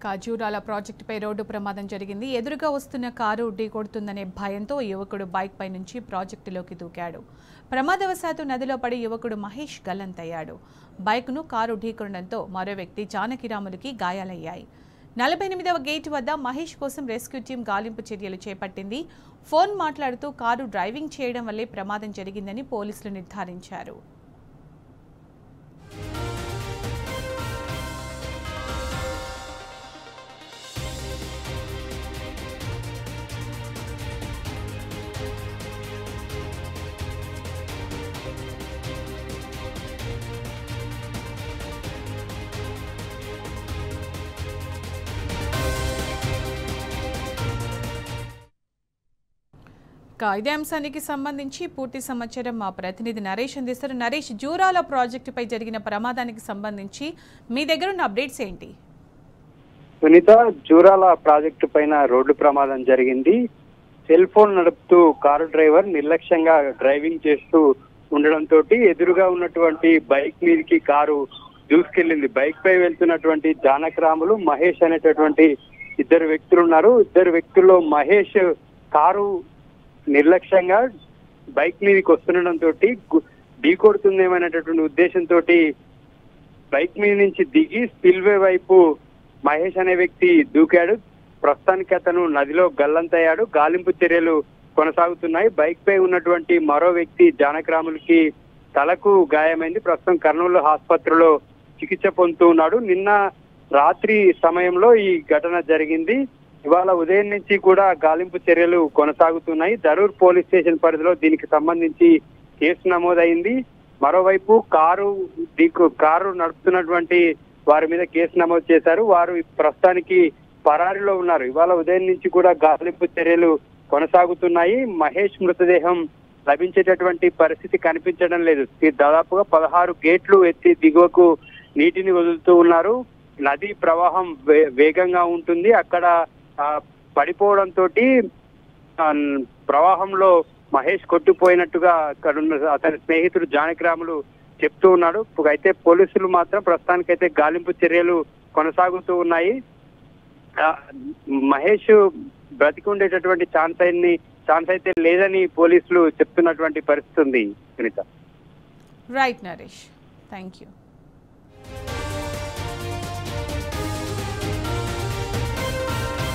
కాజూరాల ప్రాజెక్టుపై రోడ్డు ప్రమాదం జరిగింది. ఎదురుగా వస్తున్న కారు ఢీకొడుతుందనే భయంతో యువకుడు బైక్ పై నుంచి ప్రాజెక్టులోకి దూకాడు. ప్రమాదవశాత్తు నదిలో పడి యువకుడు మహేష్ గల్లంతయ్యాడు. బైక్ను కారు ఢీకొనడంతో మరో వ్యక్తి జానకిరాములకి గాయాలయ్యాయి. 48వ గేట్ వద్ద మహేష్ కోసం రెస్క్యూ టీం గాలింపు చర్యలు చేపట్టింది. ఫోన్ మాట్లాడుతూ కారు డ్రైవింగ్ చేయడం వల్లే ప్రమాదం జరిగిందని పోలీసులు నిర్ధారించారు. ఇదే అంశానికి సంబంధించి పూర్తి సమాచారం మా ప్రతినిధి నరేష్ అందిస్తారు. నరేష్, జూరాల ప్రాజెక్టుపై జరిగిన ప్రమాదానికి సంబంధించి మీ దగ్గర ఉన్న అప్డేట్స్ ఏంటి? సునీత, జూరాల ప్రాజెక్టు పైన రోడ్డు ప్రమాదం జరిగింది. సెల్ ఫోన్ నడుపుతూ కారు డ్రైవర్ నిర్లక్ష్యంగా డ్రైవింగ్ చేస్తూ ఉండడంతో ఎదురుగా ఉన్నటువంటి బైక్ మీదకి కారు దూసుకెళ్లింది. బైక్ పై వెళ్తున్నటువంటి జానకరాములు, మహేష్ అనేటటువంటి ఇద్దరు వ్యక్తులు ఉన్నారు. ఇద్దరు వ్యక్తుల్లో మహేష్ కారు నిర్లక్ష్యంగా బైక్ మీదకి వస్తుండడంతో ఢీకొడుతుందేమనేటటువంటి ఉద్దేశంతో బైక్ మీద నుంచి దిగి స్పిల్వే వైపు మహేష్ అనే వ్యక్తి దూకాడు. ప్రస్తుతానికి అతను నదిలో గల్లంతయ్యాడు. గాలింపు చర్యలు కొనసాగుతున్నాయి. బైక్ పై ఉన్నటువంటి మరో వ్యక్తి జానకరాములకి తలకు గాయమైంది. ప్రస్తుతం కర్నూలు ఆసుపత్రిలో చికిత్స పొందుతూ ఉన్నాడు. నిన్న రాత్రి సమయంలో ఈ ఘటన జరిగింది. ఇవాళ ఉదయం నుంచి కూడా గాలింపు చర్యలు కొనసాగుతున్నాయి. దరూర్ పోలీస్ స్టేషన్ పరిధిలో దీనికి సంబంధించి కేసు నమోదైంది. మరోవైపు కారు నడుపుతున్నటువంటి వారి మీద కేసు నమోదు చేశారు. వారు ప్రస్తుతానికి పరారీలో ఉన్నారు. ఇవాళ ఉదయం నుంచి కూడా గాలింపు చర్యలు కొనసాగుతున్నాయి. మహేష్ మృతదేహం లభించేటటువంటి పరిస్థితి కనిపించడం లేదు. దాదాపుగా 16 గేట్లు ఎత్తి దిగువకు నీటిని వదులుతూ ఉన్నారు. నది ప్రవాహం వేగంగా ఉంటుంది. అక్కడ పడిపోవడంతో ప్రవాహంలో మహేష్ కొట్టుపోయినట్టుగా అక్కడ అతని స్నేహితుడు జానకిరాములు చెప్తూ ఉన్నాడు. అయితే పోలీసులు మాత్రం ప్రస్తుతానికైతే గాలింపు చర్యలు కొనసాగుతూ ఉన్నాయి. మహేష్ బ్రతికి ఉండేటటువంటి ఛాన్స్ అయితే లేదని పోలీసులు చెప్తున్నటువంటి పరిస్థితి ఉంది. Sunitha. Right Naresh, thank you.